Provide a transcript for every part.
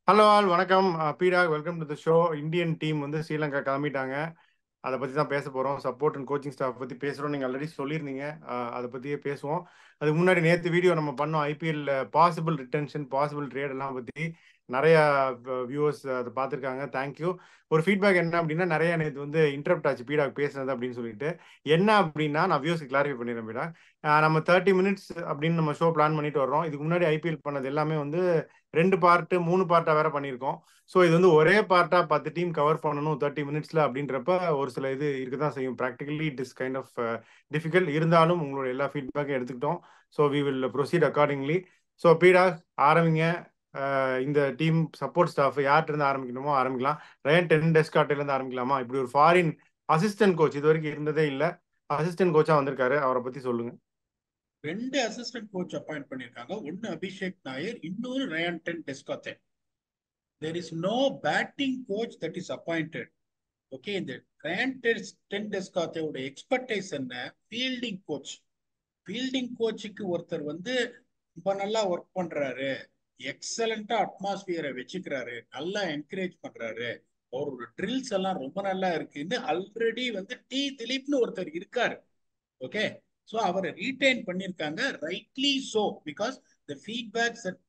Hello all வணக்கம். பீடாக் welcome to the show. Indian team வந்து ஸ்ரீலங்கா கிளம்பிட்டாங்க. அதை பற்றி தான் பேச போகிறோம். சப்போர்ட் அண்ட் கோச்சிங் ஸ்டாஃப் பற்றி பேசுகிறோம். நீங்கள் ஆல்ரெடி சொல்லியிருந்தீங்க. அதை பற்றியே பேசுவோம். அதுக்கு முன்னாடி நேற்று வீடியோ நம்ம பண்ணோம். IPL possible retention, possible trade எல்லாம் பற்றி நிறைய வியூவர்ஸ் அதை பார்த்துருக்காங்க. தேங்க்யூ. ஒரு ஃபீட்பேக் என்ன அப்படின்னா, நிறைய நேற்று வந்து இன்டரப்ட் ஆச்சு பீடாக் பேசுனது அப்படின்னு சொல்லிட்டு. என்ன அப்படின்னா, நான் வியூவர்ஸ்க்கு கிளாரிஃபை பண்ணிடுறேன் பீடாக். நம்ம 30 மினிட்ஸ் அப்படின்னு நம்ம ஷோ பிளான் பண்ணிட்டு வர்றோம். இதுக்கு முன்னாடி ஐபிஎல் பண்ணது எல்லாமே வந்து 2 பார்ட்டு 3 பார்ட்டா வேற பண்ணியிருக்கோம். ஸோ இது வந்து ஒரே பார்ட்டா 10 டீம் கவர் பண்ணணும் 30 மினிட்ஸ்ல அப்படின்றப்ப ஒரு சில இது இருக்குதான் செய்யும். Practically it is kind of difficult. இருந்தாலும் உங்களோட எல்லா ஃபீட்பேக்கும் எடுத்துக்கிட்டோம். So we will proceed accordingly. So பீடா ஆரம்பிங்க. இந்த டீம் சப்போர்ட் ஸ்டாஃப் யார்கிட்ட இருந்து ஆரம்பிக்கணுமோ ஆரம்பிக்கலாம். ரயன் டென்டெஸ்கார்ட்ல இருந்து ஆரம்பிக்கலாமா? இப்படி ஒரு ஃபாரின் அசிஸ்டன்ட் கோச் இது வரைக்கும் இருந்ததே இல்லை. அசிஸ்டன்ட் கோச்சா வந்திருக்காரு. அவரை பத்தி சொல்லுங்க. 2 அசிஸ்டன்ட் கோச் அப்பாயிண்ட் பண்ணிருக்காங்க. ஒன்னு அபிஷேக் நாயர், இன்னொரு Ryan Doeschate. There is no batting coach that is appointed. Okay, இந்த ரயான் டெஸ்காத்தேவோட எக்ஸ்பர்டைஸ் என்ன? Fielding coach. ஃபீல்டிங் கோச்சுக்கு ஒருத்தர் வந்து ரொம்ப நல்லா ஒர்க் பண்றாரு, எக்ஸலண்டா அட்மாஸ்பியரை வச்சுக்கிறாரு, நல்லா என்கரேஜ் பண்றாரு, அவரோட ட்ரில்ஸ் எல்லாம் ரொம்ப நல்லா இருக்குன்னு ஆல்ரெடி வந்து திலீப்னு ஒருத்தர் இருக்காரு. ஓகே, சோ அவரை ரீடைன் பண்ணிருக்காங்க. Rightly so, because the feedbacks that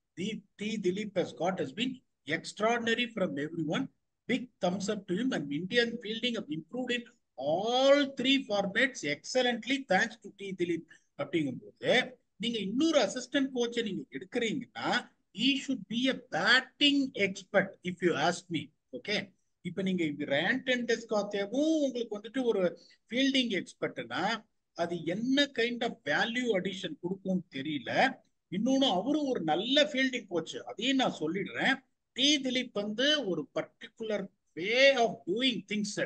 Dilip has got has been extraordinary from everyone. Big thumbs up to him, and Indian fielding have improved in all 3 formats excellently thanks to Dilip. அப்படிங்கும்போது நீங்க இன்னொரு assistant கோச்சை நீங்க எடுக்கிறீங்கன்னா he should be a batting expert if you ask me. Okay, இப்ப நீங்க ரேண்டன் டெஸ்காத்தேவும் உங்களுக்கு வந்துட்டு ஒரு ஃபீல்டிங் எக்ஸ்பர்ட்னா அது என்ன கைண்ட் ஆஃப் வேல்யூ அடிஷன் கொடுக்கும்னு தெரியல. இன்னொன்னு அவரும் ஒரு நல்ல ஃபீல்டிங் கோச், அதையும் நான் சொல்லிடுறேன். திலீப் வந்து ஒரு particular way of doing things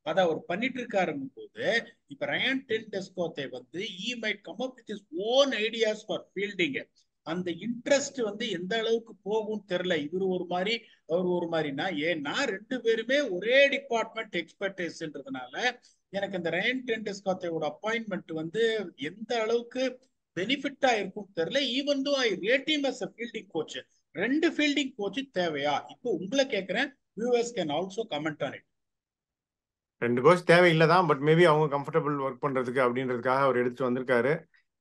அதை அவர் பண்ணிட்டு இருக்காருங்கும் போது, இப்ப ரயன் டெஸ்காத்தே வந்து he might come up with his own ideas for fielding. அந்த இன்ட்ரெஸ்ட் வந்து எந்த அளவுக்கு போகும் தெரியல. இவரு ஒரு மாதிரி அவர் ஒரு மாதிரினா, ஏன்னா 2 பேருமே ஒரே டிபார்ட்மெண்ட் எக்ஸ்பர்டைஸ்ன்றதுனால எனக்கு இந்த ரயன் டெஸ்காத்தேவோட அப்பாயின்மெண்ட் வந்து எந்த அளவுக்கு பெனிஃபிட்டா இருக்கும் தெரியல. Even though I rate him as a fielding coach. 2 fielding coach தேவையா? இப்போ உங்களை கேட்கிறேன், viewers can also comment on it. 2 coach தேவையில்லை தான். பட் மேபி அவங்க கம்ஃபர்டபுள் ஒர்க் பண்றதுக்கு அப்படின்றதுக்காக அவர் எடுத்துட்டு வந்திருக்காரு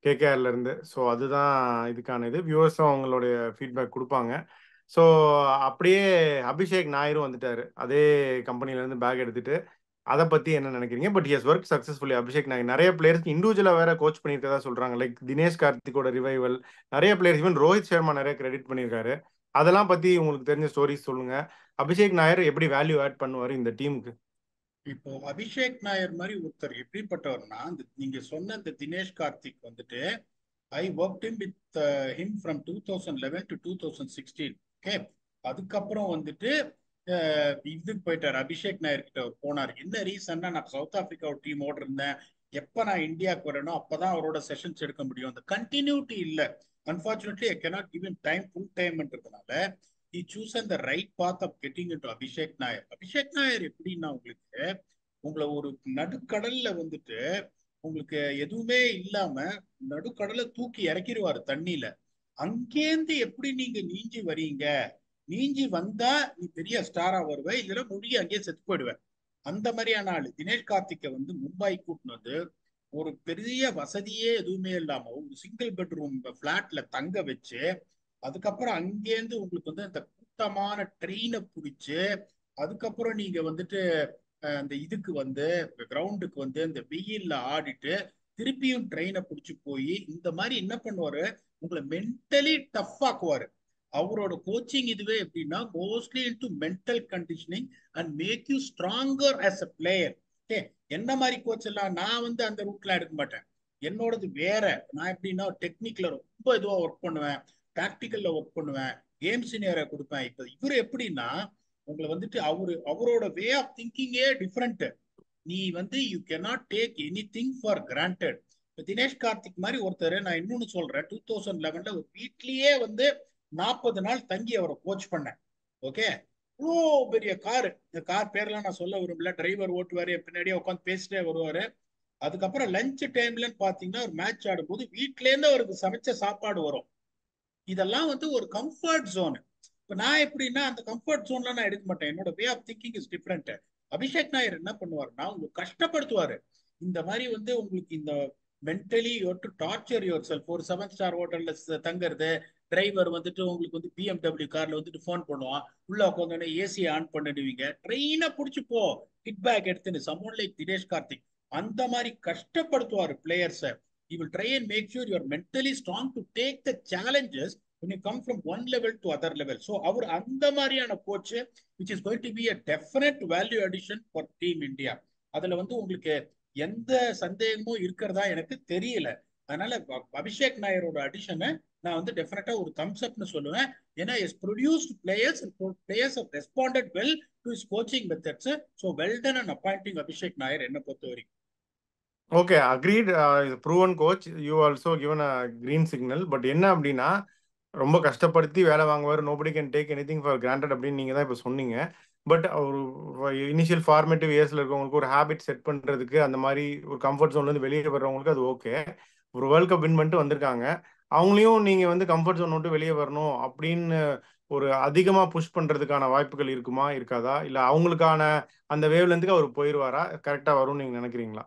கேகேஆர்ல இருந்து. ஸோ அதுதான் இதுக்கான இது. வியூவர்ஸும் அவங்களுடைய ஃபீட்பேக் கொடுப்பாங்க. ஸோ அப்படியே அபிஷேக் நாயரும் வந்துட்டாரு அதே கம்பெனில இருந்து பேக் எடுத்துட்டு. அதை பத்தி என்ன நினைக்கிறீங்க? But as work successfully. Abhishek Nayar நிறைய பிளேயர்ஸ்க்கு இண்டிவிஜுவலா வேற கோச் பண்ணியிருக்கதா சொல்றாங்க. லைக் தினேஷ் கார்த்திகோட ரிவைவல், நிறைய பிளேயர்ஸ், ஈவன் ரோஹித் சர்மா நிறைய கிரெடிட் பண்ணியிருக்காரு. அதெல்லாம் பத்தி உங்களுக்கு தெரிஞ்ச ஸ்டோரிஸ் சொல்லுங்க. அபிஷேக் நாயர் எப்படி வேல்யூ ஆட் பண்ணுவாரு இந்த டீமுக்கு? இப்போ அபிஷேக் நாயர் மாதிரி ஒருத்தர் எப்படிப்பட்டவர்னா, நீங்க சொன்ன இந்த தினேஷ் கார்த்திக் வந்துட்டு I work him with him from 2011 to 2016. Okay, அதுக்கப்புறம் வந்துட்டு இதுக்கு போயிட்டார். அபிஷேக் நாயர் கிட்ட அவர் போனார். என்ன ரீசன்னா, நான் சவுத் ஆப்பிரிக்கா டீமோட இருந்தேன், எப்ப நான் இந்தியாவுக்கு வரணும் அப்பதான் அவரோட செஷன்ஸ் எடுக்க முடியும். அந்த கண்டினியூட்டி இல்ல. Unfortunately I cannot give him time, full டைம்ன்றதுனால he chosen the right path of getting into Abhishek Nayar. Abhishek Nayar எப்படின்னா, உங்களுக்கு உங்களை ஒரு நடுக்கடல்ல வந்துட்டு உங்களுக்கு எதுவுமே இல்லாம நடுக்கடலை தூக்கி இறக்கிடுவாரு தண்ணியில. அங்கேருந்து எப்படி நீங்க நீஞ்சி வரீங்க, நீஞ்சி வந்தா நீ பெரிய ஸ்டாரா வருவ, இல்லைன்னா முடிய அங்கேயே செத்து போயிடுவேன். அந்த மாதிரியான ஆளு. தினேஷ் கார்த்திகை வந்து மும்பை கூட்டினு வந்து ஒரு பெரிய வசதியே எதுவுமே இல்லாம ஒரு சிங்கிள் பெட்ரூம் பிளாட்ல தங்க வச்சு, அதுக்கப்புறம் அங்கேருந்து உங்களுக்கு வந்து அந்த கூட்டமான ட்ரெயினை பிடிச்சு, அதுக்கப்புறம் நீங்க வந்துட்டு அந்த இதுக்கு வந்து கிரவுண்டுக்கு வந்து இந்த வெயில்ல ஆடிட்டு திருப்பியும் ட்ரெயினை பிடிச்சி போய் இந்த மாதிரி என்ன பண்ணுவாரு, உங்களை மென்டலி டஃப் ஆக்குவாரு. அவரோட கோச்சிங் இதுவே எப்படின்னா, mostly into mental conditioning and make you stronger as a player. Okay, என்ன மாதிரி கோச் எல்லாம் நான் வந்து அந்த ரூட்ல எடுக்க மாட்டேன். என்னோடது வேற. நான் எப்படின்னா டெக்னிக்ல ரொம்ப இதுவா ஒர்க் பண்ணுவேன், டாக்டிக்கல்ல ஒர்க் பண்ணுவேன், கேம் சினியரை கொடுப்பேன். இப்ப இவரு எப்படின்னா, உங்களை வந்துட்டு அவரோட வே ஆஃப் திங்கிங்கே டிஃப்ரெண்ட். நீ வந்து you cannot take any thing for granted. இப்போ தினேஷ் கார்த்திக் மாதிரி ஒருத்தர், நான் இன்னொன்னு சொல்றேன், 2011 ஒரு வீட்லயே வந்து 40 நாள் தங்கி அவரை கோச் பண்ணேன். ஓகே, இவ்வளோ பெரிய கார், இந்த கார் பேர்லாம் நான் சொல்ல விரும்பல, டிரைவர் ஓட்டுவாரு, பின்னாடியே உட்காந்து பேசிட்டே வருவாரு. அதுக்கப்புறம் லஞ்ச் டைம்லன்னு பாத்தீங்கன்னா ஒரு மேட்ச் ஆடும்போது வீட்ல இருந்து அவருக்கு சமைச்ச சாப்பாடு வரும். இதெல்லாம் வந்து ஒரு கம்ஃபர்ட் ஜோன். இப்ப நான் எப்படின்னா அந்த கம்ஃபர்ட் ஜோன்ல நான் எடுக்க மாட்டேன். என்னோட way of thinking is different. Abhishek Nayar என்ன பண்ணுவாருன்னா உங்களுக்கு கஷ்டப்படுத்துவாரு. இந்த மாதிரி வந்து உங்களுக்கு இந்த mentally you to torture yourself. ஒரு 7 ஸ்டார் ஹோட்டல்ல தங்குறது, டிரைவர் வந்துட்டு உங்களுக்கு வந்து BMW கார்ல வந்துட்டு ஃபோன் பண்ணுவான், உள்ள உட்காந்தோடனே ஏசி ஆன் பண்ணிடுவீங்க, ட்ரெயினை பிடிச்சி போ கிட் பேக் எடுத்துன்னு, சம்மோன் லைக் தினேஷ் கார்த்திக் அந்த மாதிரி கஷ்டப்படுத்துவாரு பிளேயர்ஸை. He will try and make sure you are mentally strong to take the challenges when you come from one level to other level. So அவர் அந்த மாதிரியான coach which is going to be a definite value addition for Team India. அதுல வந்து உங்களுக்கு எந்த சந்தேகமும் இருக்கிறதா எனக்கு தெரியல. அதனால அபிஷேக் நாயரோட அடிஷனை நான் வந்து டெஃபினட்டா ஒரு தம்ஸ் அப்னு சொல்லுவேன். ஏன்னா is produced players and players have responded well to his coaching methods. So well done on appointing Abhishek Nayar என்ன பொறுத்த வரைக்கும். Okay, agreed. Proven coach, you also given a green signal. But என்ன அப்படின்னா ரொம்ப கஷ்டப்படுத்தி வேலை வாங்குவார், nobody can take any thing for granted அப்படின்னு நீங்கள் தான் இப்போ சொன்னீங்க. பட் ஒரு இனிஷியல் ஃபார்மேட்டிவ் இயர்ஸில் இருக்கவங்களுக்கு ஒரு ஹேபிட் செட் பண்ணுறதுக்கு, அந்த மாதிரி ஒரு கம்ஃபர்ட் ஜோன்லேருந்து வெளியே வர்றவங்களுக்கு அது ஓகே. ஒரு வேர்ல்ட் கப் வின் பண்ணிட்டு வந்திருக்காங்க, அவங்களையும் நீங்கள் வந்து கம்ஃபர்ட் ஜோன் விட்டு வெளியே வரணும் அப்படின்னு ஒரு அதிகமாக புஷ் பண்ணுறதுக்கான வாய்ப்புகள் இருக்குமா இருக்காதா? இல்லை அவங்களுக்கான அந்த வேவ்லேருந்துக்கு அவர் போயிடுவாரா? கரெக்டாக வரும்னு நீங்கள் நினைக்கிறீங்களா?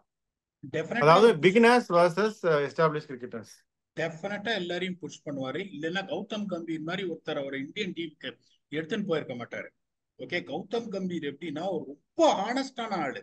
அதாவது பிகினர்ஸ் வர்சஸ் எஸ்டாப்ளிஷ் கிரிக்கெட்டர்ஸ். டெஃபினட்டா எல்லாரையும் புஷ் பண்ணுவாரு. இல்லைன்னா கௌதம் கம்பீர் மாதிரி ஒருத்தர் அவர் இந்தியன் டீமுக்கு எடுத்துன்னு போயிருக்க மாட்டாரு. ஓகே, கௌதம் கம்பீர் எப்படின்னா ஒரு ரொம்ப ஹானஸ்டான ஆளு,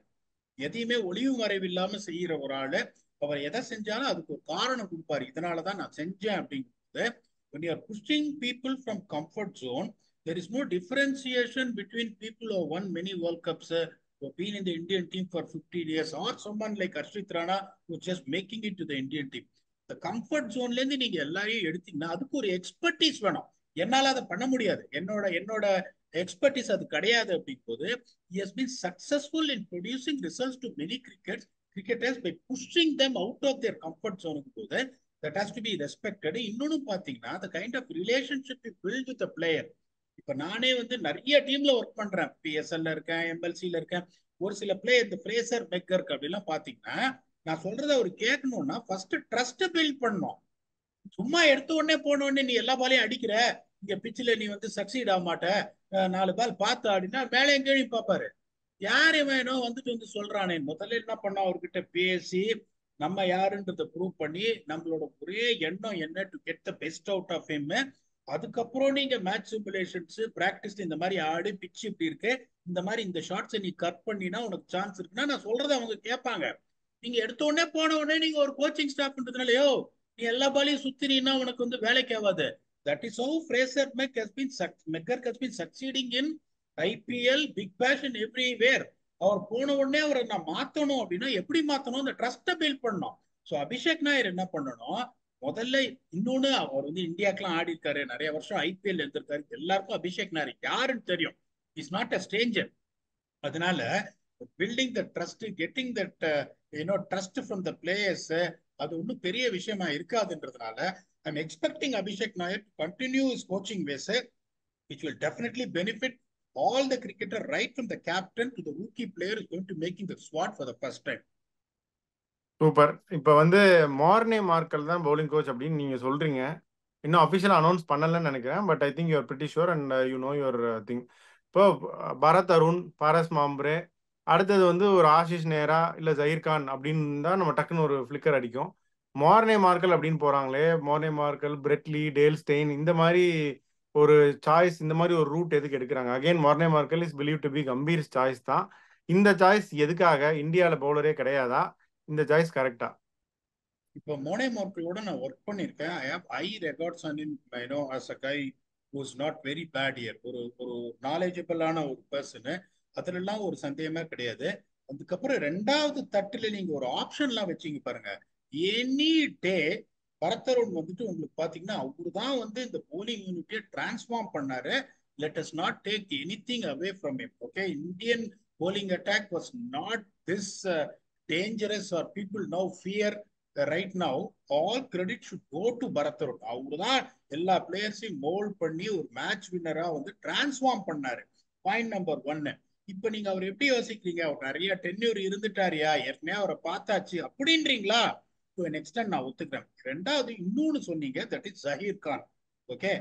எதையுமே ஒளிவு மறைவு இல்லாம செய்யற ஒரு ஆளு. அவர் எதை செஞ்சாலும் அதுக்கு ஒரு காரணம் கொடுப்பாரு, இதனாலதான் நான் செஞ்சேன் அப்படிங்கிறது. when you are pushing people from comfort zone, there is no differentiation between people who have won many World Cups, who have been in the Indian team for 15 years, or someone like Harshit Rana who is just making it to the Indian team. இந்த comfort ஜோன்ல இருந்து நீங்க எல்லாரையும் எடுத்தீங்கன்னா அதுக்கு ஒரு expertise வேணும். என்னால அதை பண்ண முடியாது, என்னோட எக்ஸ்பர்டீஸ் அது கிடையாது. அப்படிங்கும்போது he has been successful in producing results to many cricketers by pushing them out of their comfort zone. போது that has to be respected. இன்னொன்னு பாத்தீங்கன்னா the kind of relationship you build with the player. இப்ப நானே வந்து நிறைய டீம்ல work பண்றேன், PSL இருக்கேன், MLC இருக்கேன். ஒரு சில பிளேயர் இந்த ஃப்ரேசர் மெக்கர்க் அப்படிலாம் பாத்தீங்கன்னா நான் சொல்றத அவர் கேட்கணும்னா ஃபர்ஸ்ட் ட்ரஸ்ட் பில்ட் பண்ணணும். சும்மா எடுத்த உடனே போன உடனே நீ எல்லா பாலையும் அடிக்கிற, இங்க பிச்சில் நீ வந்து சக்சீட் ஆக மாட்ட, 4 பால் பார்த்து ஆடினா மேலே எங்கேயும் பார்ப்பாரு. யாரு வேணும் வந்துட்டு வந்து சொல்றானே, முதல்ல என்ன பண்ணா அவர்கிட்ட பேசி நம்ம யாருன்றத ப்ரூவ் பண்ணி நம்மளோட ஒரே எண்ணம் என்ன, to get the best out of him. அதுக்கப்புறம் நீங்க மேட்ச் சிமுலேஷன்ஸ் பிராக்டிஸ் இந்த மாதிரி ஆடு, பிச்சு இப்படி இருக்கு, இந்த மாதிரி இந்த ஷார்ட்ஸை நீ கட் பண்ணினா உனக்கு சான்ஸ் இருக்குன்னா நான் சொல்றதை அவங்க கேட்பாங்க. நீங்க எடுத்த உடனே போன உடனே நீங்க ஒரு கோச்சிங் ஸ்டாஃப்ன்றதுனாலயோ நீ எல்லா பாலையும் சுத்தினா உனக்கு வந்து வேலைக்கு ஆகாது. That is how Fraser McGurk has been succeeding in IPL, Big Bash and everywhere. அவர் போன உடனே அவரை நான் மாத்தணும் அப்படின்னா எப்படி மாத்தணும், அந்த ட்ரஸ்ட்டை பில்ட் பண்ணணும். ஸோ அபிஷேக் நாயர் என்ன பண்ணணும், முதல்ல இன்னொன்னு, அவர் வந்து இந்தியாக்கெல்லாம் ஆடி இருக்காரு, நிறைய வருஷம் IPL இருந்திருக்காரு, எல்லாருக்கும் அபிஷேக் நாயர் யாருன்னு தெரியும். Is not a stranger. அதனால building the trust, getting that trust from the players, அது ஒன்றும் பெரிய விஷயமா இருக்காதுன்றதுனால I'm expecting Abhishek Nayar to continue is coaching ways, which will definitely benefit all the cricketer, right from the captain to the rookie player is going to making the squad for the first time. Super. இப்போ வந்து Marne மார்க்கல் தான் bowling coach அப்படின்னு நீங்க சொல்றீங்க. இன்னும் அஃபிஷியலாக announce பண்ணலன்னு நினைக்கிறேன். But I think you're pretty sure and you know your thing. இப்போ பரத் அருண், பாரஸ் மாம்ப்ரே, அடுத்தது வந்து ஒரு ஆஷிஷ் நேரா இல்லை ஜஹீர் கான் அப்படின்னு தான் நம்ம டக்குன்னு ஒரு ஃபிளிக்கர் அடிக்கும். மார்னே மார்க்கல் அப்படின்னு போகிறாங்களே, மார்னே மார்க்கல், பிரெட்லி, டேல் ஸ்டெயின், இந்த மாதிரி ஒரு சாய்ஸ், இந்த மாதிரி ஒரு ரூட் எதுக்கு எடுக்கிறாங்க? Again Morne Morkel is believe to be Gambhir choice தான். இந்த சாய்ஸ் எதுக்காக? இந்தியாவில் பவுலரே கிடையாதா? இந்த சாய்ஸ் கரெக்டா? இப்போ மோனே மார்க்கலோட நான் ஒர்க் பண்ணியிருக்கேன். I have high records on in, as a guy who is not very bad year. ஒரு நாலேஜபிளான ஒரு பர்சனு, அதுலலாம் ஒரு சந்தேகமே கிடையாது. அதுக்கப்புறம் 2வது தட்டுல நீங்க ஒரு ஆப்ஷன்லாம் வச்சீங்க பாருங்க. எனி டே பரத்தருண் வந்துட்டு உங்களுக்கு பாத்தீங்கன்னா அவரு தான் வந்து இந்த போலிங் யூனிட்டியை டிரான்ஸ்ஃபார்ம் பண்ணாரு. Let us not take anything away from him. Okay, Indian bowling attack was not this dangerous are people now fear. Right now all credit should go to Bharat Arun. அவரு தான் எல்லா பிளேயர்ஸையும் மோல்ட் பண்ணி ஒரு மேட்ச் வின்னரா வந்து transform பண்ணாரு. Point number 1. இப்ப நீங்க அவர் எப்படி யோசிக்கிறீங்க, அவர் நிறைய டென்யூர் இருந்துட்டாரியா, ஏற்கனவே அவரை பார்த்தாச்சு அப்படின்றீங்களா? டு an extent நான் ஒத்துக்கிறேன். 2வது இன்னொன்னு சொன்னீங்க, that is Zaheer Khan. Okay,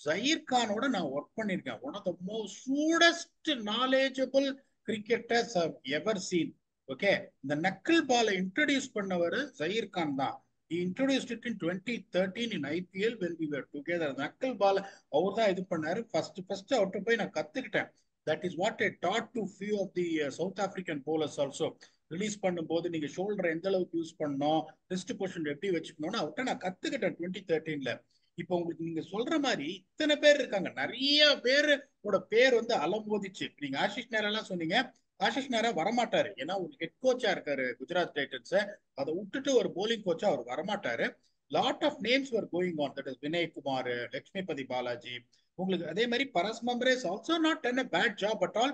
Zaheer கானோட நான் ஒர்க் பண்ணியிருக்கேன். One of the most shrewdest knowledgeable cricketers I've ever seen. Okay, இந்த நக்கிள் பாலை இன்ட்ரடியூஸ் பண்ணவர் ஜஹீர் கான் தான். He introduced it in 2013 in IPL when we were together. Knuckle ball அவர் தான் இது பண்ணாரு. ஃபர்ஸ்ட் அவர்கிட்ட போய் நான் கத்துக்கிட்டேன். That is what I taught to few of the South African bowlers also. Release பண்ணும்போது நீங்க ஷோல்டர் எந்த அளவுக்கு யூஸ் பண்ணணும், ரிஸ்ட் பொசிஷன் எப்படி வச்சுக்கணும்னு அவர்கிட்ட நான் கத்துக்கிட்டேன் 2013ல. இப்போ உங்களுக்கு நீங்க சொல்ற மாதிரி இத்தனை பேர் இருக்காங்க, நிறைய பேரோட பேர் வந்து அலமோதிச்சு. நீங்க ஆஷிஷ் நேரெல்லாம் சொன்னீங்க. ஆஷிஷ் நேரா வரமாட்டாரு, ஏன்னா ஒரு ஹெட் கோச்சா இருக்காரு குஜராத் டைட்டன்ஸ். அதை விட்டுட்டு ஒரு போலிங் கோச்சா அவர் வரமாட்டாரு. Lot of names were going on. That is Vinay Kumar, Lakshmipathy Balaji. உங்களுக்கு அதே மாதிரி Paras Mhambrey is also not done a bad job at all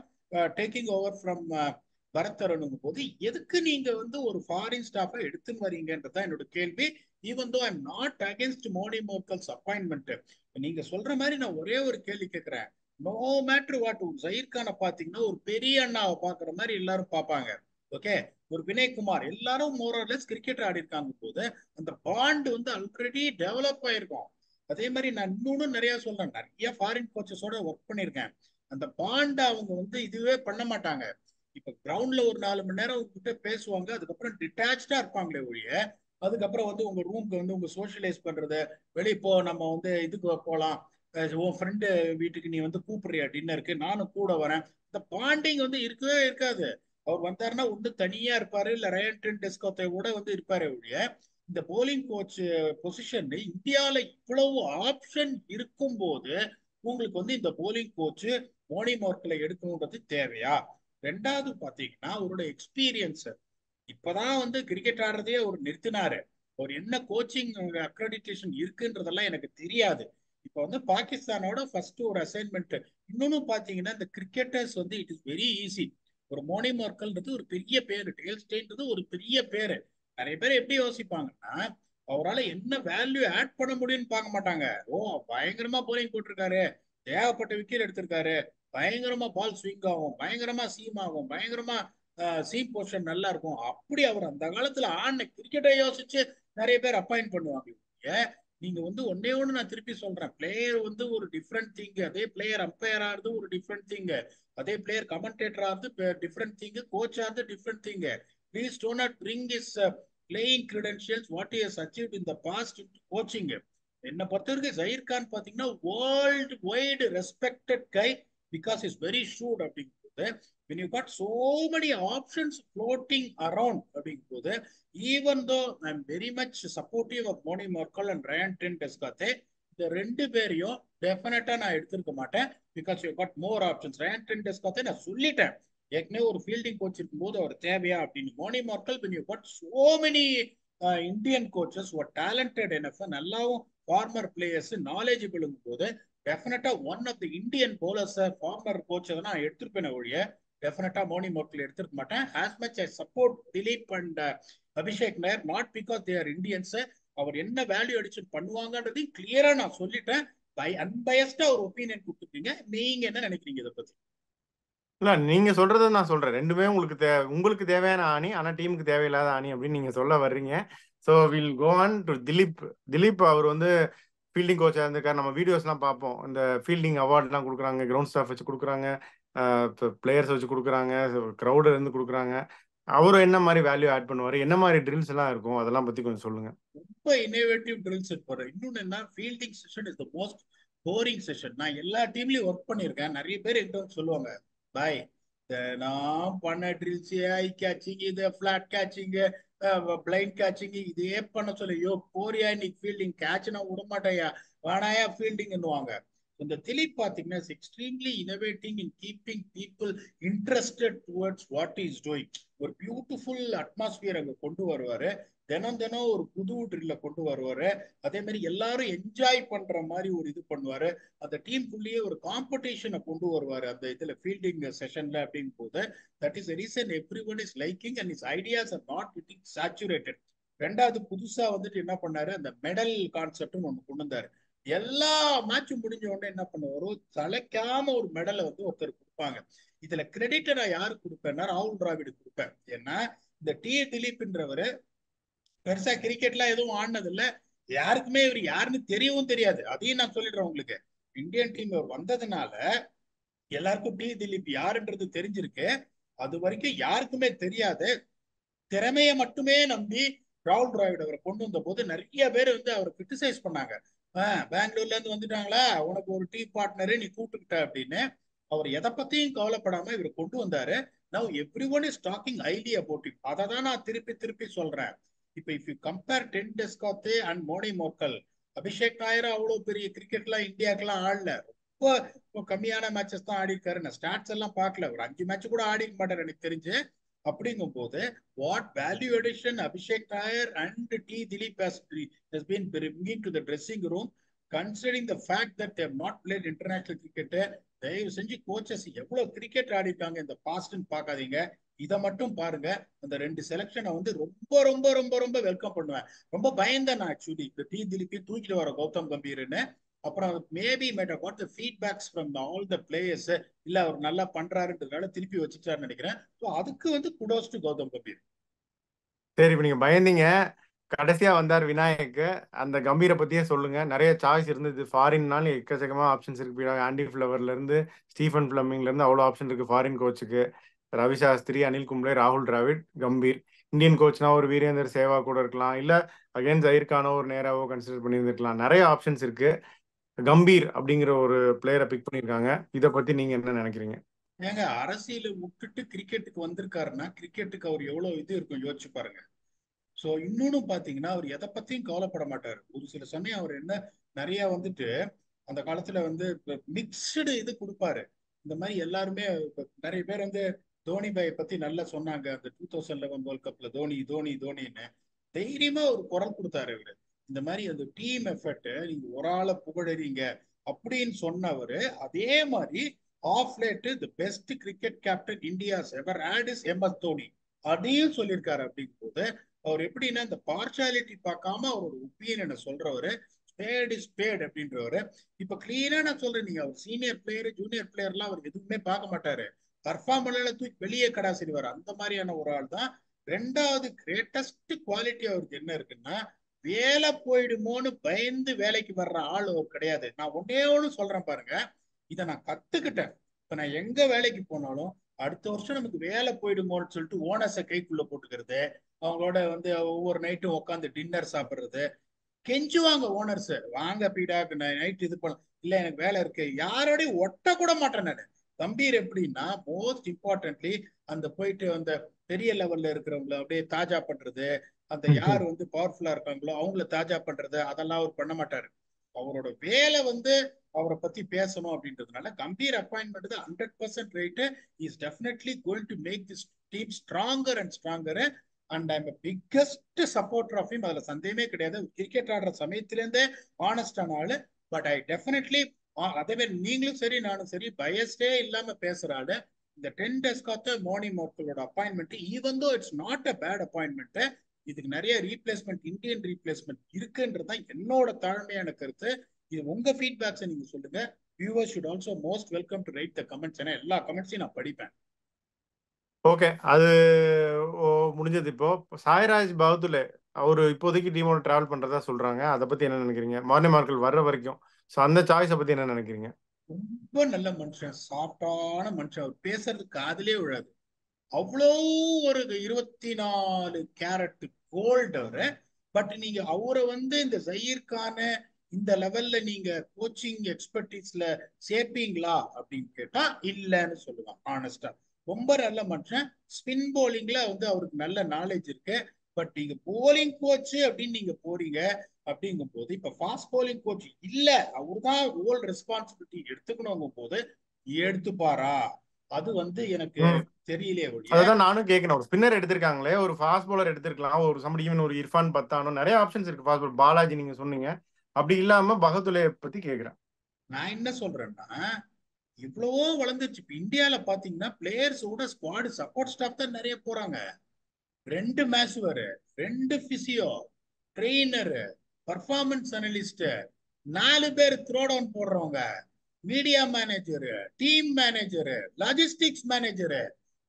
taking over from பரத்தரனுங்கும் போது எதுக்கு நீங்க வந்து ஒரு ஃபாரின் ஸ்டாஃபை எடுத்துன்னு வரீங்கன்றதான் என்னோட கேள்வி. Even though I'm not against மோடி மோர்கல்ஸ் அப்பாயின்மெண்ட். நீங்க சொல்ற மாதிரி நான் ஒரே ஒரு கேள்வி கேட்கிறேன். நோ மேட்டர் வாட், ஒரு ஜஹீர் கானை பாத்தீங்கன்னா ஒரு பெரிய அண்ணாவை பாக்குற மாதிரி எல்லாரும் பார்ப்பாங்க. ஓகே, ஒரு வினய்குமார், எல்லாரும் மோரலெஸ் கிரிக்கெட் ஆடி இருக்காங்க போது அந்த பாண்ட் வந்து ஆல்ரெடி டெவலப் ஆயிருக்கும். அதே மாதிரி நான் இன்னொன்னு நிறைய சொல்றேன், நிறைய ஃபாரின் கோச்சஸோட ஒர்க் பண்ணியிருக்கேன். அந்த பாண்ட் அவங்க வந்து இதுவே பண்ண மாட்டாங்க. இப்ப கிரவுண்ட்ல ஒரு 4 மணி நேரம் உங்ககிட்ட பேசுவாங்க, அதுக்கப்புறம் டிட்டாச்சா இருப்பாங்களே ஒழிய அதுக்கப்புறம் வந்து உங்க ரூம்க்கு வந்து உங்க சோஷியலைஸ் பண்றது, வெளியே போ நம்ம வந்து இதுக்கு போகலாம், உன் ஃப்ரெண்டு வீட்டுக்கு நீ வந்து கூப்பிடுறியா டின்னருக்கு, நானும் கூட வரேன். இந்த பாண்டிங் வந்து இருக்கவே இருக்காது. அவர் வந்தாருன்னா ஒன்று தனியா இருப்பாரு, இல்ல ரயன் டெஸ்கோத்தை கூட வந்து இருப்பாரு ஒழிய இந்த போலிங் கோச் பொசிஷன் இந்தியாவில இவ்வளவு ஆப்ஷன் இருக்கும் போது உங்களுக்கு வந்து இந்த போலிங் கோச் மோனி மோர்க்கலை எடுக்கணுன்றது தேவையா? ரெண்டாவது பாத்தீங்கன்னா அவரோட எக்ஸ்பீரியன்ஸ். இப்பதான் வந்து கிரிக்கெட் ஆடுறதே அவர் நிறுத்தினாரு. அவர் என்ன கோச்சிங் அக்ரெடிடேஷன் இருக்குன்றதெல்லாம் எனக்கு தெரியாது. இப்ப வந்து பாகிஸ்தானோட ஃபர்ஸ்ட் ஒரு அசைன்மெண்ட். இன்னொன்னு பாத்தீங்கன்னா இந்த கிரிக்கெட்டர்ஸ் வந்து இட் இஸ் வெரி ஈஸி. ஒரு மோனி மார்க்கல்ன்றது ஒரு பெரிய பேரு, டேல் ஸ்டெயின்றது ஒரு பெரிய பேரு. நிறைய பேர் எப்படி யோசிப்பாங்கன்னா அவரால் என்ன வேல்யூ ஆட் பண்ண முடியும்னு பார்க்க மாட்டாங்க. ஓ, பயங்கரமா போலிங் போட்டிருக்காரு, ஏகப்பட்ட விக்கெட் எடுத்திருக்காரு, பயங்கரமா பால் ஸ்விங் ஆகும், பயங்கரமா சீம் ஆகும், பயங்கரமா சீம் பொசிஷன் நல்லா இருக்கும், அப்படி அவர் அந்த காலத்துல ஆடின கிரிக்கெட்டை யோசிச்சு நிறைய பேர் அப்பாயிண்ட் பண்ணுவாங்க. நீங்க வந்து ஒன்னே ஒண்ணு நான் திருப்பி சொல்றேன், பிளேயர் வந்து ஒரு டிஃப்ரெண்ட் திங், அதே பிளேயர் அம்பையர் ஆறுது ஒரு டிஃப்ரெண்ட் திங், அதே பிளேயர் கமெண்டேட்டர் ஆறுது டிஃப்ரெண்ட் திங், கோச் ஆறுது different thing. Please do not bring is playing credentials what he has achieved in the past coaching. என்னை பொறுத்த வரைக்கும் ஜஹீர் கான் பாத்தீங்கன்னா worldwide respected guy because is very shrewd. அப்படிங்கும்போது when you got so many options floating around அப்படிங்கும்போது, even though I'm very much supportive of Moni Markle and Ryan Trent-Escothe, இந்த ரெண்டு பேரையும் டெஃபினட்டா நான் எடுத்திருக்க மாட்டேன் because you got more options. Ryan Trent-Escothe நான் சொல்லிட்டேன் ஏற்கனவே, ஒரு ஃபீல்டிங் கோச் இருக்கும்போது அவர் தேவையா அப்படின்னு. மோனி Morkel when you got so many Indian coaches who are talented enough, நல்லாவும் ஃபார்மர் பிளேயர்ஸ் நாலேஜபிள் போது டெஃபினட்டா one of the Indian bowlers former coach நான் எடுத்திருப்பேன் ஒழிய டெஃபினட்டா மோனி மோர்க்கல் எடுத்திருக்க மாட்டேன். As much I support Dileep and Abhishek Nayar, not because they are Indians. அவர் என்ன வேல்யூ அடிஷன் பண்ணுவாங்கன்றது கிளியரா நான் சொல்லிட்டேன். அன்பயஸ்டா ஒரு ஒப்பீனியன் கொடுத்துருக்கீங்க. நீங்க என்ன நினைக்கிறீங்க இதை பத்தி? இல்ல, நீங்க சொல்றதை நான் சொல்றேன். ரெண்டுமே உங்களுக்கு தேவையான ஆணி, ஆனா டீமுக்கு தேவையில்லாத ஆணி அப்படின்னு நீங்க சொல்ல வர்றீங்க. So will go on to Dileep. Dileep அவர் வந்து ஃபீல்டிங் கோச்சாக இருந்திருக்காரு. நம்ம வீடியோஸ்லாம் பார்ப்போம். இந்த ஃபீல்டிங் அவார்ட்லாம் கொடுக்குறாங்க, கிரவுண்ட் ஸ்டாஃப் வச்சு கொடுக்குறாங்க, பிளேயர்ஸ் வச்சு கொடுக்குறாங்க, க்ரௌடு இருந்து கொடுக்குறாங்க. அவரும் என்ன மாதிரி வேல்யூ ஆட் பண்ணுவார், என்ன மாதிரி ட்ரில்ஸ் எல்லாம் இருக்கும், அதெல்லாம் பத்தி கொஞ்சம் சொல்லுங்க. ரொம்ப இன்னோவேட்டிவ் ட்ரில்ஸ் இருப்பாரு. இன்னொன்னு என்ன, fielding session is the most boring session. நான் எல்லா டீம்லயும் ஒர்க் பண்ணியிருக்கேன். நிறைய பேர் என்கிட்ட சொல்லுவாங்க, பாய் நான் பண்ண ட்ரில்ஸ் ஐ கேச்சிங், இது ஃபிளாட் கேச்சிங், பிளைண்ட் கேச்சிங், இதே பண்ண சொல்லி, யோ போரியா இன்னைக்கு ஃபீல்டிங் கேட்ச் நான் விட மாட்டேயா, வேணாயா ஃபீல்டிங்னுவாங்க. இந்த திலீப் பாத்தீங்கன்னா is extremely innovating in keeping people interested towards what is doing. ஒரு பியூட்டிஃபுல் அட்மாஸ்பியர் அங்க கொண்டு வருவாரு. தினம் தினம் ஒரு புது ட்ரில்ல கொண்டு வருவாரு. அதே மாதிரி எல்லாரும் என்ஜாய் பண்ற மாதிரி ஒரு இது பண்ணுவாரு. அந்த டீமுக்குள்ளேயே ஒரு காம்படிஷனை கொண்டு வருவாரு அந்த இதுல ஃபீல்டிங் செஷன்ல. அப்படின் போது that is reason everyone is liking and is ideas are not getting saturated. ரெண்டாவது புதுசா வந்துட்டு என்ன பண்ணாரு, அந்த மெடல் கான்செப்ட்னு ஒண்ணு கொண்டு வந்தாரு. எல்லா மேட்சும் முடிஞ்ச உடனே என்ன பண்ணுவாரோ, தலைக்காம ஒரு மெடலை வந்து ஒருத்தர் கொடுப்பாங்க. இதுல கிரெடிட்டை நான் யாருக்கு கொடுப்பேன்னா ராகுல் டிராவிடு கொடுப்பேன். ஏன்னா இந்த திலீப்ன்றவரு பெருசா கிரிக்கெட்லாம் எதுவும் ஆடினது இல்ல, யாருக்குமே இவர் யாருன்னு தெரியவும் தெரியாது. அதையும் நான் சொல்லிடுறேன் உங்களுக்கு. இந்தியன் டீம் அவர் வந்ததுனால எல்லாருக்கும் டி திலீப் யாருன்றது தெரிஞ்சிருக்கு. அது வரைக்கும் யாருக்குமே தெரியாத திறமையை மட்டுமே நம்பி ராகுல் டிராவிட் அவரை கொண்டு வந்த போது நிறைய பேர் வந்து அவரை கிரிட்டிசைஸ் பண்ணாங்க. பெங்களூர்ல இருந்து வந்துட்டாங்களா, உனக்கு ஒரு டீம் பார்ட்னரு நீ கூப்பிட்டுக்கிட்ட அப்படின்னு. அவர் எதை பத்தியும் கவலைப்படாம இவர் கொண்டு வந்தாரு. Now everyone is talking highly about it. அதை தான் நான் திருப்பி திருப்பி சொல்றேன். இப்ப if you compare ten Doeschate and மோனி மோக்கல், அபிஷேக் நாயர் அவ்வளவு பெரிய கிரிக்கெட்லாம் இந்தியாவுக்குலாம் ஆடல. ரொம்ப கம்மியான மேட்சஸ் தான் ஆடி இருக்காரு. நான் ஸ்டாட்ஸ் எல்லாம் பார்க்கல, ஒரு 5 மேட்ச் கூட ஆடி இருக்க மாட்டார் எனக்கு தெரிஞ்சு. அப்படிங்கும் போது what value addition Abhishek Nayar and T Dilip has been bringing to the dressing room, considering the fact that they have not played international cricket. தயவு செஞ்சு கோச்சஸ் எவ்வளவு கிரிக்கெட் ஆடிட்டாங்க இந்த பாஸ்ட்னு பார்க்காதீங்க, இதை மட்டும் பாருங்க. அந்த 2 செலக்ஷனை வந்து ரொம்ப ரொம்ப ரொம்ப ரொம்ப வெல்கம் பண்ணுவேன். ரொம்ப பயந்தேன் நான் ஆக்சுவலி இந்த டி திலீப்பி தூக்கிட்டு வர கௌதம் கம்பீர்னு. அப்புறம் maybe might have got the feedbacks from all the players. இல்ல அவர் நல்லா பண்றாருன்றதுனால திருப்பி வச்சுட்டாருன்னு நினைக்கிறேன். ஸோ அதுக்கு வந்து குடோஸ் டு கௌதம் கம்பீர். சரி, இப்ப நீங்க பயந்தீங்க, கடைசியா வந்தார் விநாயக். அந்த கம்பீரை பத்தியே சொல்லுங்க. நிறைய சாய்ஸ் இருந்தது, ஃபாரின்னாலும் எக்கச்சக்கமா ஆப்ஷன்ஸ் இருக்கு. ஆண்டி ஃபிளவர்ல இருந்து ஸ்டீஃபன் பிளமிங்ல இருந்து அவ்வளோ ஆப்ஷன் இருக்கு ஃபாரின் கோச்சுக்கு. ரவி சாஸ்திரி, அனில் கும்ப்ளே, ராகுல் டிராவிட், கம்பீர். இந்தியன் கோச்னா ஒரு வீரேந்தர் சேவா கூட இருக்கலாம், இல்ல அகைன் ஜஹீர் கானோ ஒரு நேராவோ கன்சிடர் பண்ணியிருந்திருக்கலாம். நிறைய ஆப்ஷன்ஸ் இருக்கு. கம்பீர் அப்படிங்கிற ஒரு பிளேயரை பிக் பண்ணியிருக்காங்க. இதை பத்தி நீங்க என்ன நினைக்கிறீங்க? ஏங்க அரசியலை விட்டுட்டு கிரிக்கெட்டுக்கு வந்திருக்காருன்னா கிரிக்கெட்டுக்கு அவர் எவ்வளவு இது இருக்கும் யோசிச்சு பாருங்க. ஸோ இன்னொன்னு பாத்தீங்கன்னா அவர் எதை பத்தியும் கவலைப்பட மாட்டார். ஒரு சில சமயம் அவர் என்ன நிறைய வந்துட்டு அந்த காலத்துல வந்து மிக்சடு இது கொடுப்பாரு. இந்த மாதிரி எல்லாருமே நிறைய பேர் வந்து தோனி பாயை பத்தி நல்லா சொன்னாங்க. அந்த 2011 வேர்ல்ட் கப்ல தோனி தோனி தோனின்னு தைரியமா ஒரு குரல் கொடுத்தாரு இவரு. இந்த மாதிரி அந்த டீம் எஃபர்ட், நீங்க ஒரு ஆளை புகழறீங்க அப்படின்னு சொன்னவரு. அதே மாதிரி of late the best cricket captain India's ever had is MS. Dhoni அதையும் சொல்லியிருக்காரு. அப்படிங்கும் போது அவர் எப்படின்னா இந்த பார்ஷாலிட்டி பார்க்காம அவரோட ஒப்பீனியனை சொல்றவரு, ஸ்பேட் இஸ் ஸ்பேட் அப்படின்றவரு. இப்ப கிளீனா நான் சொல்றேன், நீங்க அவர் சீனியர் பிளேயர் ஜூனியர் பிளேயர்லாம் அவர் எதுவுமே பார்க்க மாட்டாரு. பர்ஃபார்மன்ஸ்ல தூக்கி வெளியே கடாசிடுவார். அந்த மாதிரியான ஒரு ஆள் தான். ரெண்டாவது கிரேட்டஸ்ட் குவாலிட்டி அவருக்கு என்ன இருக்குன்னா, வேலை போயிடுமோன்னு பயந்து வேலைக்கு வர்ற ஆள் அவர் கிடையாது. நான் ஒன்னே ஒன்று சொல்றேன் பாருங்க, இதை நான் கத்துக்கிட்டேன். இப்ப நான் எங்க வேலைக்கு போனாலும் அடுத்த வருஷம் நமக்கு வேலை போயிடுமோன்னு சொல்லிட்டு ஓனர்ஸை கைக்குள்ள போட்டுக்கிறது, அவங்களோட வந்து ஒவ்வொரு நைட்டும் உட்காந்து டின்னர் சாப்பிடுறது, கெஞ்சுவாங்க ஓனர்ஸ், வாங்க பீடா நைட் இது பண்ண, இல்ல எனக்கு வேலை இருக்கு, யாரோடையும் ஒட்ட கூட மாட்டேன் நான். கம்பீர் எப்படின்னா மோஸ்ட் இம்பார்ட்டன்ட்லி அந்த போயிட்டு அந்த பெரிய லெவல்ல இருக்கிறவங்கள அப்படியே தாஜா பண்றது, அந்த யார் வந்து பவர்ஃபுல்லா இருக்காங்களோ அவங்கள தாஜா பண்றது, அதெல்லாம் அவர் பண்ண மாட்டாரு. அவரோட வேலை வந்து அவரை பத்தி பேசணும் அப்படின்றதுனால Gambhir appointment 100% right. Is definitely going to make this team stronger and stronger. And I'm biggest supporter of him, அதுல சந்தேகமே கிடையாது. கிரிக்கெட் ஆடுற சமயத்திலேருந்தே ஆனஸ்டான ஆளு. பட் ஐ டெஃபினெட்லி அதே மாதிரி நீங்களும் சரி நானும் சரி பயஸ்டே இல்லாம பேசுற ஆளு. இந்த 10 டெஸ்காத்த மோனி மோக்கலோட appointment even though it's not a bad appointment, இதுக்கு நிறைய ரீப்ளேஸ்மெண்ட் இந்தியன் ரீப்ளேஸ்மெண்ட் இருக்குன்றதுதான் என்னோட தாழ்மையான கருத்து. இது உங்க ஃபீட்பேக்ஸை நீங்க சொல்லுங்க. Viewers should also most welcome to right the comments. ஏன்னா எல்லா கமெண்ட்ஸையும் நான் படிப்பேன். ஓகே, அது முடிஞ்சது. இப்போ சாய்ராஜ் பகதுலே அவரு இப்போதைக்கு டீமோட டிராவல் பண்றதா சொல்றாங்க. அதை பத்தி என்ன நினைக்கிறீங்க? மார்னி மார்க்கல் வர்ற வரைக்கும் ஸோ அந்த சாய்ஸை பத்தி என்ன நினைக்கிறீங்க? ரொம்ப நல்ல மனுஷன், சாஃப்டான மனுஷன். அவர் பேசுறது காதுலே விழாது. அவ்வளோ ஒரு 24 கேரட் கோல்டு அவரு. பட் நீங்க அவரை வந்து இந்த ஜஹீர்கான இந்த லெவல்ல நீங்க கோச்சிங் எக்ஸ்பர்டீஸ்ல சேர்ப்பீங்களா அப்படின்னு கேட்டா இல்லைன்னு சொல்லுவான் ஆனஸ்டா. ரொம்ப நல்ல மனுஷன். ஸ்பின் போலிங்ல வந்து அவருக்கு நல்ல நாலேஜ் இருக்கு. பட் நீங்க போலிங் கோச் அப்படின்னு நீங்க போறீங்க அப்படிங்கும் போது இப்ப ஃபாஸ்ட் போலிங் கோச் இல்ல, அவரு தான் ஓல் ரெஸ்பான்சிபிலிட்டி எடுத்துக்கணுங்கும் போது எடுத்துப்பாரா? அது வந்து எனக்கு தெரியலையே ஒழிய. அதான் நானும் கேட்கணும். ஒரு ஸ்பின்னர் எடுத்திருக்காங்களே, ஒரு ஃபாஸ்ட் பவுலர் எடுத்திருக்கலாம், ஒரு சம்படி ஈவன் ஒரு இர்ஃபான் பத்தானோ, நிறைய ஆப்ஷன்ஸ் இருக்கு ஃபாஸ்ட் பவுலர். பாலாஜி நீங்க சொன்னீங்க. அப்படி இல்லாம பகதுலே பத்தி கேக்குறேன். நான் என்ன சொல்றேன்னா இவ்வளவோ வளர்ந்துருச்சு. இப்ப இந்தியால பாத்தீங்கன்னா பிளேயர்ஸோட ஸ்குவாட் சப்போர்ட் ஸ்டாஃப் தான் நிறைய போறாங்க. 2 மேட்ச் வர, 2 பிசியோ, ட்ரெயினர், பர்ஃபார்மன்ஸ் அனலிஸ்ட், 4 பேர் த்ரோ டவுன் போடுறவங்க, media manager, team manager, logistics manager.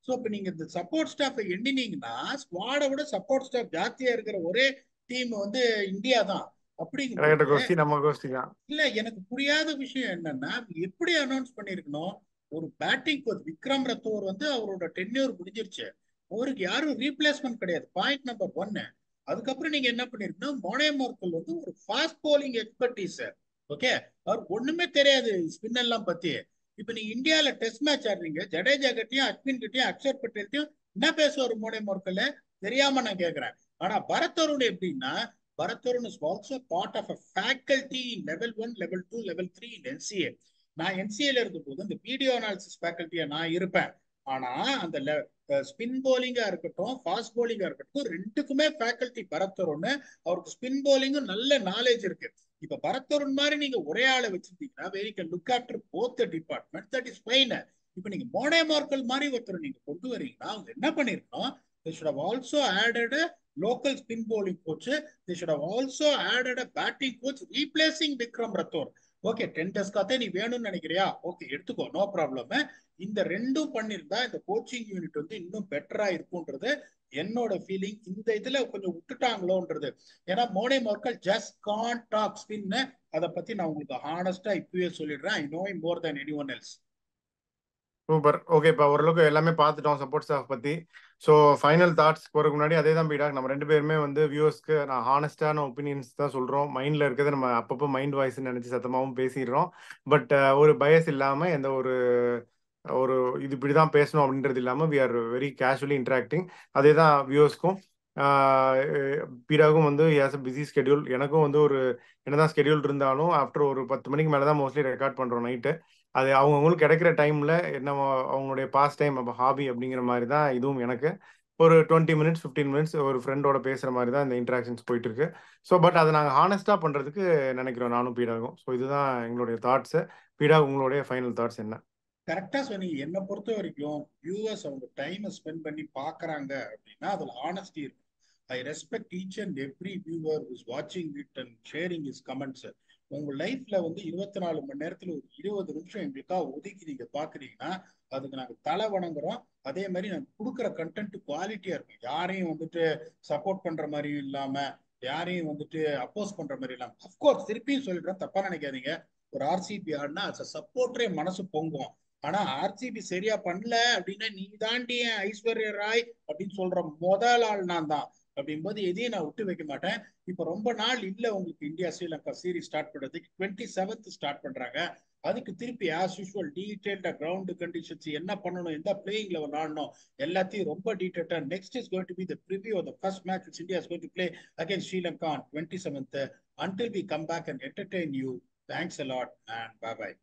So இப்போ நீங்க இந்த சப்போர்ட் ஸ்டாஃபை எண்ணினீங்கன்னா ஸ்குவாடை விட சப்போர்ட் ஸ்டாஃப் ஜாஸ்தியா இருக்கிற ஒரே டீம் வந்து இந்தியா தான். கரெக்ட் அப்படிங்கும்போது கோஷ்டி நம்ம கோஷ்டி தான். இல்ல எனக்கு புரியாத விஷயம் என்னன்னா எப்படி அனௌன்ஸ் பண்ணிருக்கணும். ஒரு பேட்டிங் கோச் விக்ரம் ரத்தோர் வந்து அவரோட டென்யூர் முடிஞ்சிருச்சு, அவருக்கு யாரும் ரீப்ளேஸ்மெண்ட் கிடையாது. Point number 1. அதுக்கப்புறம் நீங்க என்ன பண்ணிருக்கணும், மோனே மார்க்கல் வந்து ஒரு ஃபாஸ்ட் போலிங் எக்ஸ்பர்டீஸ். ஓகே, அவர் ஒண்ணுமே தெரியாது ஸ்பின் எல்லாம் பத்தி. இப்ப நீங்க இந்தியால டெஸ்ட் மேட்ச் ஆடுறீங்க, ஜடேஜா கிட்டயும் அஸ்வின் கிட்டயும் அக்ஷர் பட்டேல்ட்டையும் என்ன பேசுவார் மோனே மார்க்கல் தெரியாம நான் கேக்குறேன். ஆனா பரத் அருண் எப்படின்னா, Bharat Arun is also part of a faculty in level 1, level 2, level 3 in NCA. நான் NCAல இருக்கும்போது இந்த வீடியோ அனாலிசிஸ் ஃபேக்கல்ட்டியா நான் இருப்பேன். ஆனா அந்த ஸ்பின் போலிங்கா இருக்கட்டும், ஃபாஸ்ட் போலிங்கா இருக்கட்டும், ரெண்டுக்குமே ஃபேக்கல்ட்டி பரத் அருண். அவருக்கு ஸ்பின் போலிங்கும் நல்ல நாலேஜ் இருக்கு. இப்ப பரத் அருண் மாதிரி நீங்க ஒரே ஆளை வச்சிருந்தீங்கன்னா very can look after both the department, that is fine. இப்ப நீங்க மோனே மார்க்கல் மாதிரி ஒருத்தர் நீங்க கொண்டு வரீங்கன்னா அவங்க என்ன பண்ணிருக்கணும், they should have also added a local spin bowling coach. They should have also added a batting coach replacing Vikram Rathore. Okay, 10 test காத்தே நீ வேணும்னு நினைக்கிறியா, ஓகே எடுத்துக்கோ, நோ ப்ராப்ளம். இந்த ரெண்டும் பண்ணிருந்தா இந்த கோச்சிங் யூனிட் வந்து இன்னும் பெட்டரா இருக்கும்ன்றது என்னோட ஃபீலிங். இந்த இதுல கொஞ்சம் விட்டுட்டாங்களோன்றது. ஏன்னா மோனே Morkel just can't talk spin. அதை பத்தி நான் உங்களுக்கு ஹானஸ்டா இப்பவே சொல்லிடுறேன். I know him more than anyone else. Super. Okay, இப்போ ஓரளவுக்கு எல்லாமே பார்த்துட்டோம் சப்போர்ட் ஸ்டாஃப் பத்தி. ஸோ ஃபைனல் தாட்ஸ் போறதுக்கு முன்னாடி அதே தான் பீடா, நம்ம 2 பேருமே வந்து வியூவர்ஸ்க்கு நான் ஹானஸ்டான ஒப்பீனியன்ஸ் தான் சொல்றோம். மைண்ட்ல இருக்கிறது நம்ம அப்பப்போ மைண்ட் வாய்ஸ்ன்னு நினைச்சு சத்தமாகவும் பேசிடுறோம். பட் ஒரு பயஸ் இல்லாம எந்த ஒரு ஒரு இது இப்படிதான் பேசணும் அப்படின்றது இல்லாம we are very casually interacting. அதே தான் வியூவர்ஸ்க்கும். பீடாவுக்கும் வந்து ஹேஸ் அ பிஸி ஸ்கெடியூல். எனக்கும் வந்து ஒரு என்னதான் ஸ்கெடியூல் இருந்தாலும் ஆஃப்டர் ஒரு 10 மணிக்கு மேலே தான் மோஸ்ட்லி ரெக்கார்ட் பண்றோம் நைட்டு. அது அவங்கவுங்களுக்கு கிடைக்கிற டைம்ல என்ன அவங்களுடைய பாஸ் டைம் அப்போ ஹாபி அப்படிங்கிற மாதிரி தான் இதுவும். எனக்கு ஒரு 20 மினிட்ஸ் 15 மினிட்ஸ் ஒரு ஃப்ரெண்டோட பேசுற மாதிரி தான் இந்த இன்ட்ராக்ஷன்ஸ் போயிட்டு இருக்கு. ஸோ பட் அதை நாங்கள் ஹானஸ்டா பண்றதுக்கு நினைக்கிறோம் நானும் பீடாகும். ஸோ இதுதான் எங்களுடைய தாட்ஸ். பீடா, உங்களுடைய ஃபைனல் தாட்ஸ் என்ன? கரெக்டா சொன்னீங்க. என்னை பொறுத்த வரைக்கும் வியூவர்ஸ் அவங்க டைம் ஸ்பெண்ட் பண்ணி பாக்குறாங்க அப்படின்னா அதுல ஆனஸ்டி இருக்கும். I respect each and every viewer is வாட்சிங் it and sharing is comments. உங்க லைஃப்ல வந்து 24 மணி நேரத்துல ஒரு 20 நிமிஷம் எங்களுக்காக ஒதுக்கி நீங்க பாக்குறீங்கன்னா அதுக்கு நாங்க தலை வணங்குறோம். அதே மாதிரி நாங்க கொடுக்குற கண்டென்ட் குவாலிட்டியா இருக்கும். யாரையும் வந்துட்டு சப்போர்ட் பண்ற மாதிரியும் இல்லாம, யாரையும் வந்துட்டு அப்போஸ் பண்ற மாதிரி இல்லாம. அப்கோர்ஸ் திருப்பியும் சொல்லிடுறேன், தப்பா நினைக்காதீங்க. ஒரு ஆர்சிபி ஆடினா சப்போர்ட்டரே மனசு பொங்கும். ஆனா ஆர்சிபி சரியா பண்ணல அப்படின்னா நீ தாண்டி ஐஸ்வர்யா ராய் அப்படின்னு சொல்ற முதல் ஆள் நான் தான். அப்படிங்கும்போது எதையும் நான் விட்டு வைக்க மாட்டேன். இப்ப ரொம்ப நாள் இல்ல உங்களுக்கு இந்தியா ஸ்ரீலங்கா சீரிஸ் ஸ்டார்ட் பண்றதுக்கு. 27th ஸ்டார்ட் பண்றாங்க. அதுக்கு திருப்பி ஆஸ் யூஸ்வல் டீடைல்டா கிரவுண்ட் கண்டிஷன்ஸ் என்ன பண்ணணும், எந்த பிளேயிங்ல விளையாடணும் எல்லாத்தையும் ரொம்ப டீடைல்டா. Next is going to be the preview of the first match which India is going to play against Sri Lanka on 27th. Until we come back and entertain you, thanks a lot and bye bye.